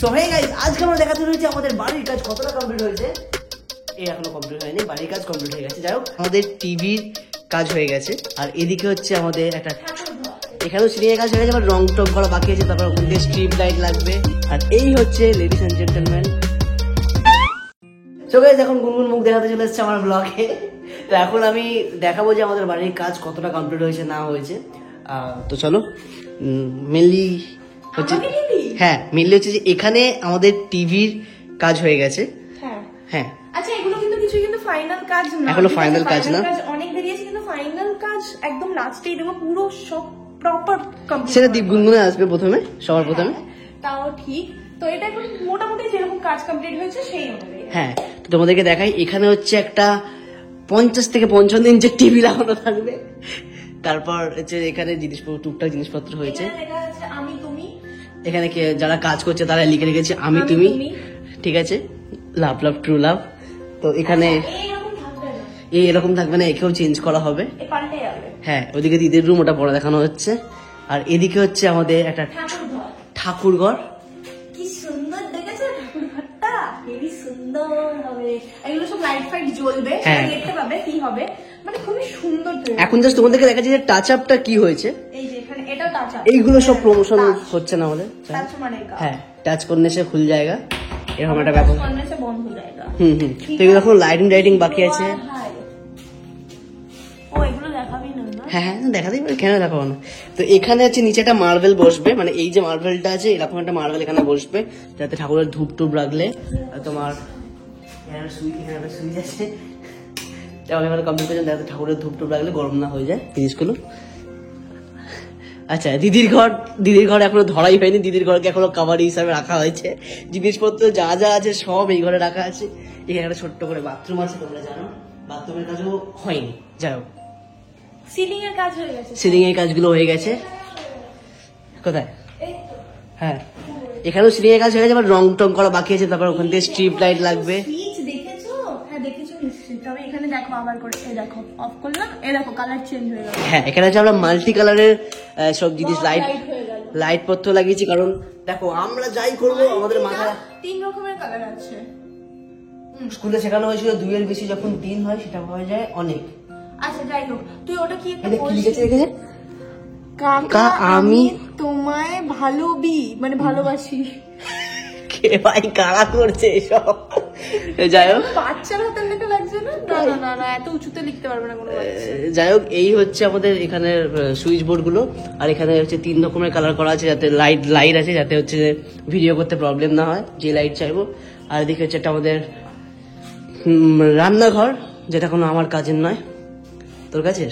So hey guys, আজকে আমরা দেখাতে রয়েছে আমাদের বাড়ির কাজ কতটা কমপ্লিট হয়েছে। এই এখনো কমপ্লিট হয়নি, বাড়ির কাজ কমপ্লিট হয়ে গেছে। যাই হোক, আমাদের টিভির কাজ হয়ে গেছে। আর এদিকে হচ্ছে আমাদের একটা, এখানেও সিলিংয়ের কাজ হয়ে গেছে, আবার রং টং করা বাকি আছে। তারপর ওখান থেকে স্ট্রিপ লাইট লাগবে। আর এই হচ্ছে ladies and gentleman. So guys, এখন গুনগুন মুখ দেখাতে চলে এসেছে আমার ব্লগে। তো এখন আমি দেখাবো যে আমাদের বাড়ির কাজ কতটা কমপ্লিট হয়েছে না হয়েছে। তো চলো, মেনলি হচ্ছে, হ্যাঁ মেনলি হচ্ছে যে এখানে আমাদের টিভির কাজ হয়ে গেছে। হ্যাঁ আচ্ছা, এগুলো কিন্তু কিছু কিন্তু ফাইনাল কাজ না, এখনো ফাইনাল কাজ না, অনেক দেরি আছে, কিন্তু ফাইনাল কাজ একদম লাস্টেই দেবো, পুরো সব প্রপার কমপ্লিট। সেটা দীপ গুনগুনে আসবে প্রথমে, সবার প্রথমে। তাও ঠিক। তো এটা এখন মোটামুটি যেরকম কাজ কমপ্লিট হয়েছে সেই অনুযায়ী। হ্যাঁ, তো তোমাদেরকে দেখাই, এখানে হচ্ছে একটা 50 থেকে 55 ইঞ্চের টিভি লাগানো থাকবে। তারপর হচ্ছে এখানে জিনিসপত্র, টুকটাক জিনিসপত্র হয়েছে। আমি তুমি, এখানে যারা কাজ করছে তারা লিখে রেখেছে আমি তুমি, ঠিক আছে, লাভ লাভ ট্রু লাভ। তো এখানে এরকম থাকবে না, একেও চেঞ্জ করা হবে। হ্যাঁ, ওইদিকে দিদির রুম, ওটা পরে দেখানো হচ্ছে। আর এদিকে হচ্ছে আমাদের একটা ঠাকুর ঘর। কি সুন্দর দেখেছো ঠাকুর ঘরটা, খুবই সুন্দর হবে। এগুলো সব লাইট ফাইট জ্বলবে, দেখতে পাবে কি হবে, মানে খুবই সুন্দর। এখন জাস্ট তোমাদেরকে দেখাচ্ছি যে টাচ আপটা কি হয়েছে। এই যে এখানে এটাও টাচ আপ, এইগুলো সব প্রমোশন হচ্ছে না আমাদের। হ্যাঁ, টাচ করলে সে খুল জায়গা, এরকম একটা ব্যাপার। বন্ধ জায়গা। তো এগুলো এখন লাইটিং বাকি আছে। ও এগুলো দেখাবি না? হ্যাঁ হ্যাঁ, দেখাতেই পারি, কেন দেখাবো না। তো এখানে হচ্ছে নিচে একটা মার্বেল বসবে, মানে এই যে মার্বেলটা আছে এরকম একটা মার্বেল এখানে বসবে, যাতে ঠাকুরের ধূপ টুপ রাখলে তোমার সুইচ আছে, কমপ্লিট করে যাতে ঠাকুরের ধূপ টুপ রাখলে গরম না হয়ে যায় জিনিসগুলো। আচ্ছা, দিদির ঘর এখনো ধরাই হয়নি। দিদির ঘরকে এখনো কাভারি হিসাবে রাখা হয়েছে, জিনিসপত্র যা যা আছে সব এই ঘরে রাখা আছে। এখানে একটা ছোট্ট করে বাথরুম আছে, তোমরা জানো, বাথরুমের কাজও হয়নি। যাই হোক, সিলিং এর কাজ হয়ে গেছে, সিলিং এর কাজগুলো হয়ে গেছে। কোথায়? হ্যাঁ, এখানেও সিলিং এর কাজ হয়ে গেছে, আবার রং টং করা বাকি আছে। তারপর ওখান থেকে স্ট্রিপ লাইট লাগবে। দেখেছো? হ্যাঁ দেখেছো নিশ্চয়ই। তবে এখানে দেখো, আবার করে এই দেখো, অফ করলাম, এই দেখো কালার চেঞ্জ হয়ে গেল। হ্যাঁ, এখানে আছে আমরা মাল্টি কালারের সব জিনিস, লাইট পত্র লাগিয়েছি। কারণ দেখো, আমরা যাই করবো আমাদের মাথায় 3 রকমের কালার আছে। স্কুলে শেখানো হয়েছিল 2 এর বেশি যখন 3 হয় সেটা হয়ে যায় অনেক। আচ্ছা যাই হোক, তুই ওটা কি একটা লিখেছে এখানে, কাকা আমি তোমায় মানে ভালোবাসি। কে ভাই, কারা করছে এসব? যাই হোক, বাচ্চার হাতের লেখা লাগছে না? না না না, এত উঁচুতে লিখতে পারবে না কোনো বাচ্চা। যাই হোক, এই হচ্ছে আমাদের এখানের সুইচ বোর্ড গুলো। আর এখানে হচ্ছে 3 রকমের কালার করা আছে, যাতে লাইট আছে, যাতে হচ্ছে ভিডিও করতে প্রবলেম না হয়, যে লাইট চাইবো। আর এদিকে হচ্ছে একটা আমাদের রান্নাঘর, যেটা কোনো আমার কাজের নয়। তোর কাছের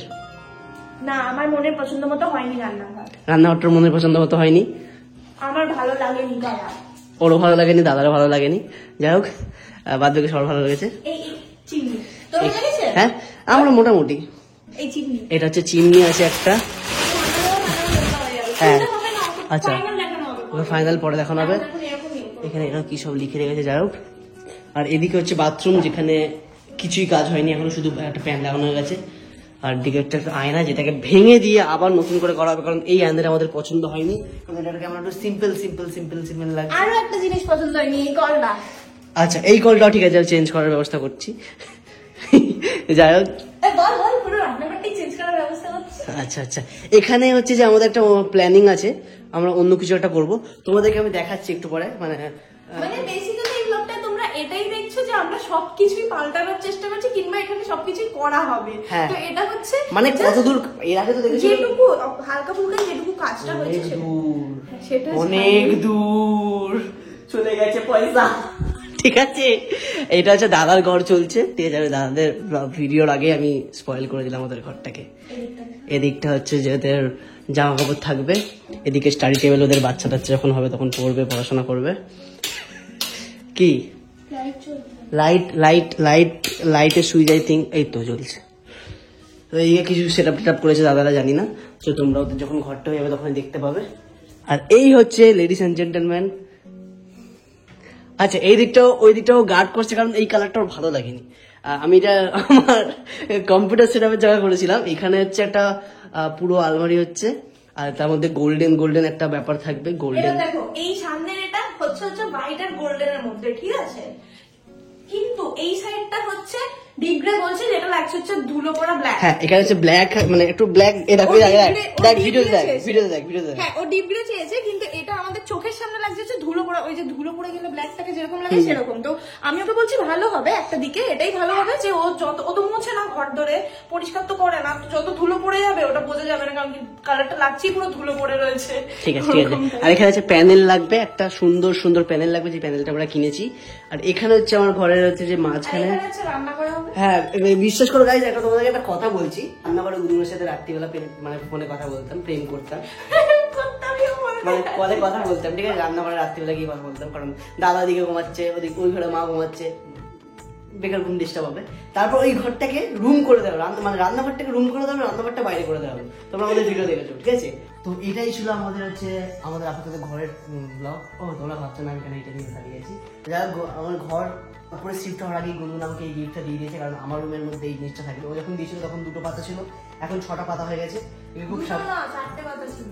না, আমার মনের পছন্দ মতো হয়নি রান্নাঘরটার মনের পছন্দ মতো হয়নি, আমার ভালো লাগেনি, ওরও ভালো লাগেনি, দাদারও ভালো লাগেনি। যাই হোক, বাদ বাকি সবার ভালো লেগেছে। হ্যাঁ, আমরা মোটামুটি। এটা হচ্ছে চিমনি আছে একটা। হ্যাঁ, আচ্ছা, ফাইনাল পরে দেখানো হবে। এখানে এরা কি সব লিখে রেখেছে। যাই হোক, আর এদিকে হচ্ছে বাথরুম, যেখানে কিছুই কাজ হয়নি এখনো, শুধু একটা প্যান লাগানো হয়ে গেছে। আর দিকে একটা আয়না, যেটাকে ভেঙে দিয়ে আবার নতুন করে করা হবে, কারণ এই আয়নাটা আমাদের পছন্দ হয়নি। এটাকে আমরা একটু সিম্পল লাগছে। আরো একটা জিনিস পছন্দ হয়নি, এই কলটা। আচ্ছা, এই কলটাও ঠিক আছে, চেঞ্জ করার ব্যবস্থা করছি। যাই হোক, আচ্ছা, এখানে হচ্ছে যে আমাদের একটা প্ল্যানিং আছে, আমরা অন্য কিছু একটা করবো, তোমাদেরকে আমি দেখাচ্ছি একটু পরে। মানে বেসিক্যালি এই ব্লগটা তোমরা এটাই দেখছো যে আমরা সবকিছুই পাল্টানোর চেষ্টা করছি, কিংবা এখানে সবকিছুই করা হবে। তো এটা হচ্ছে মানে কতদূর, এর আগে তো দেখেছি যেটুকু হালকা ফুলকা যেটুকু কাজটা হয়েছে সেটা অনেক দূর চলে গেছে পয়সা। ঠিক আছে, এটা হচ্ছে দাদার ঘর চলছে, ঠিক আছে। দাদাদের ভিডিওর আগে আমি স্পয়েল করে দিলাম ওদের ঘরটাকে। এদিকটা হচ্ছে যে ওদের জামা কাপড় থাকবে, এদিকে স্টাডি টেবিল, ওদের বাচ্চা টাচ্চা যখন হবে তখন পড়বে, পড়াশোনা করবে। কি লাইটের সুইচ আই থিঙ্ক এই তো জ্বলছে। তো এই কিছু সেটআপ টেটআপ করেছে দাদারা, জানি না। তো তোমরা ওদের যখন ঘরটা হয়ে যাবে তখন দেখতে পাবে। আর এই হচ্ছে লেডিস এন্ড জেন্টলম্যান। আচ্ছা, এই দিকটাও ওই দিকটাও গার্ড করছে, কারণ এই কালারটা ভালো লাগেনি। আমি এটা আমার কম্পিউটার সেটআপের জায়গা করেছিলাম। এখানে হচ্ছে একটা পুরো আলমারি হচ্ছে, আর তার মধ্যে গোল্ডেন একটা ব্যাপার থাকবে। গোল্ডেন দেখো, এই সামনের এটা হচ্ছে হোয়াইট আর গোল্ডেন এর মধ্যে, ঠিক আছে? কিন্তু এই সাইডটা হচ্ছে ডিপ গ্রে বলছে, যেটা লাগছে হচ্ছে ধুলো পড়া ব্ল্যাক। হ্যাঁ এখানে হচ্ছে ব্ল্যাক, মানে একটু ব্ল্যাক। এ দেখো দেখ ভিডিও দেখ। হ্যাঁ ও ডিপ গ্রে চেয়েছে, কিন্তু এটা আমাদের চোখের সামনে লাগছে হচ্ছে ধুলো পড়া। ওই যে ধুলো পড়ে গেলে ব্ল্যাকটাকে যেরকম লাগে সেরকম। তো আমি ওকে বলছি ভালো হবে একটা দিকে, এটাই ভালো হবে যে ও তো মুছে না ঘর ধরে, পরিষ্কার তো করে না, তো যত ধুলো পড়ে যাবে ওটা বোঝা যাবে না, কারণ কালারটা লাগছেই পুরো ধুলো পড়ে রয়েছে। ঠিক আছে ঠিক আছে। আর এখানে হচ্ছে প্যানেল লাগবে, একটা সুন্দর সুন্দর প্যানেল লাগবে, যে প্যানেলটা আমরা কিনেছি। আর এখানে হচ্ছে আমার ঘরের হচ্ছে যে মাঝখানে রান্না করা হবে। হ্যাঁ বিশ্বাস করো গাইজ, একটা তোমাদেরকে একটা কথা বলছি। রান্নাঘরে গুরুমের সাথে রাত্রিবেলা মানে ফোনে কথা বলতাম, প্রেম করতাম, মানে কলে কথা বলতাম, ঠিক আছে? রান্নাঘরে রাত্রিবেলা গিয়ে কথা বলতাম, কারণ দাদা দিকে ঘুমাচ্ছে, ওদিকে ওই ঘরে মা ঘুমাচ্ছে, বেকার ঘুম ডিস্টার্ব হবে। তারপর ওই ঘরটাকে রুম করে দেওয়া, মানে রান্নাঘরটাকে রুম করে দেওয়া, রান্নাঘরটা বাইরে করে দেওয়া হবে। তোমরা আমাদের ভিডিও দেখেছো, ঠিক আছে? তো এটাই ছিল আমাদের হচ্ছে আমাদের আপাতত ঘরের ব্লগ। ও তোমরা ভাবছো না আমি কেন এটা নিয়ে দাঁড়িয়েছি। যাই হোক, আমার ঘর উপরে শিফট হওয়ার আগে গুনগুন আমাকে এই গিফটটা দিয়ে দিয়েছে, কারণ আমার রুমের মধ্যে এই জিনিসটা থাকবে। ও যখন দিয়েছিল তখন 2টো পাতা ছিল, এখন 6টা পাতা হয়ে গেছে। খুব 4টে পাতা ছিল।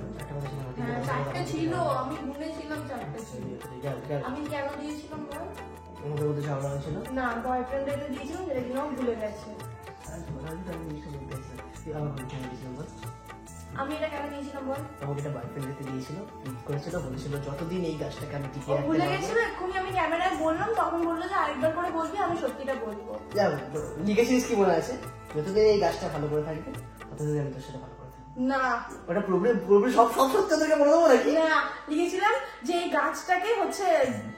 হ্যাঁ 4টে ছিল, আমি গুনেছিলাম 4টে ছিল। আমি কেন দিয়েছিলাম বল? আমাদের মধ্যে ঝগড়া হয়েছিল না, বয়ফ্রেন্ড এর দিয়েছিলাম, যেটা কিনা ভুলে গেছে। আমি এটা কেন দিয়েছিলাম বল? আমাকে এটা বয়ফ্রেন্ড দিয়েছিল, গিফট করেছিল, বলেছিল যতদিন এই গাছটাকে আমি টিকিয়ে রাখতে ভুলে গেছিল। এক্ষুনি আমি ক্যামেরায় বললাম, তখন বললো যে আরেকবার করে বলবি, আমি সত্যিটা বলবো। লিখেছিস কি মনে আছে? যতদিন এই গাছটা ভালো করে থাকবে ততদিন আমি তোর সাথে ভালো করে থাকবো। না ওটা পুরোপুরি সব সত্য তোকে বলে দেবো নাকি? না, লিখেছিলাম যে এই গাছটাকে হচ্ছে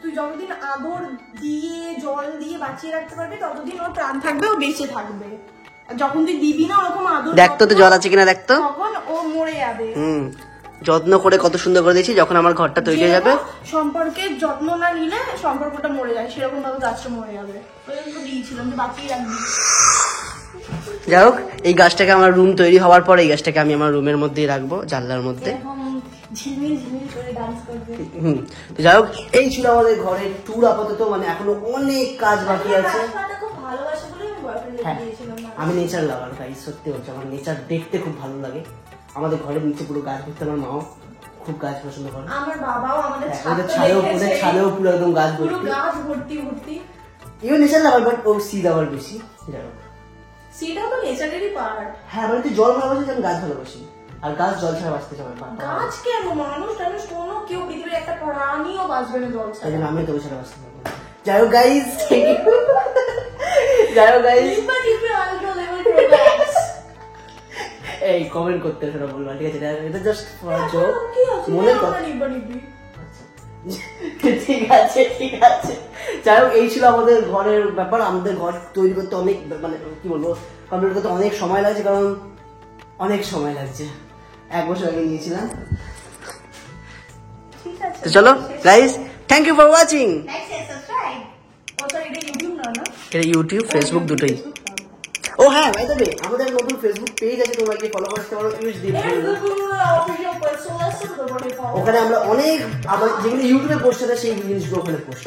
তুই যতদিন আদর দিয়ে জল দিয়ে বাঁচিয়ে রাখতে পারবি ততদিন ওর প্রাণ থাকবে, ও বেঁচে থাকবে। আর যখন তুই দিবি না ওরকম আদর, দেখতো তো জল আছে কিনা, দেখতো, তখন ও মরে যাবে। যত্ন করে কত সুন্দর করে দিয়েছি। যখন আমার ঘরটা তৈরি হয়ে যাবে, সম্পর্কের যত্ন না নিলে সম্পর্কটা মরে যায়, সেরকম ভাবে গাছটা মরে যাবে। ওই জন্য দিয়েছিলাম যে বাঁচিয়ে রাখবি। যাই হোক, এই গাছটাকে আমার রুম তৈরি হওয়ার পর এই গাছটাকে আমি আমার রুমের মধ্যেই রাখবো, জানলার মধ্যে। ঝিলমিল ঝিলমিল করে ডান্স করবে। তো যাই হোক, এই ছিল আমাদের ঘরের ট্যুর আপাতত। মানে এখনো অনেক কাজ বাকি আছে। খুব ভালোবাসে বলে আমি বয়ফ্রেন্ডকে দিয়েছিলাম। আমি নেচার লাভার গাইস, সত্যি বলছি, আমার নেচার দেখতে খুব ভালো লাগে। আমাদের ঘরের নিচে পুরো গাছ ভর্তি, আমার মাও খুব গাছ পছন্দ করে। আমার বাবাও আমাদের ছাদেও পুরো একদম গাছ ভর্তি, পুরো গাছ ভর্তি ভর্তি। ইও নেচার লাভার, বাট ও সি লাভার বেশি। যাই হোক, সিটাও তো নেচারেরই পার্ট। হ্যাঁ মানে তুই জল ভালোবাসিস, আমি গাছ ভালোবাসি। আর গাছ জল ছাড়া বাঁচতে চায় না। গাছ কেন, মানুষ টানুষ কোনো কেউ পৃথিবীর একটা প্রাণীও বাঁচবে না জল ছাড়া। আমি তোর ছাড়া বাঁচতে পারবো না। যাই হোক গাইস, যাই হোক গাইস, এই কমেন্ট করতে সেটা বলবা, ঠিক আছে? এটা জাস্ট ফর জোক, মনের কথা। ঠিক আছে ঠিক আছে। যাই হোক, এই ছিল আমাদের ঘরের ব্যাপার। আমাদের ঘর তৈরি করতে অনেক, মানে কি বলবো, কমপ্লিট করতে অনেক সময় লাগছে, কারণ অনেক সময় লাগছে। 1 বছর আগে নিয়েছিলাম। তো চলো guys, thank you for watching. এটা ইউটিউব ফেসবুক দুটোই। ও হ্যাঁ, বাই দ্য ওয়ে, আমাদের নতুন ফেসবুক পেজ আছে, তোমরা কি ফলো করতে পারো? ওখানে আমরা অনেক যেগুলো ইউটিউবে পোস্ট হয় সেই জিনিসগুলো ওখানে পোস্ট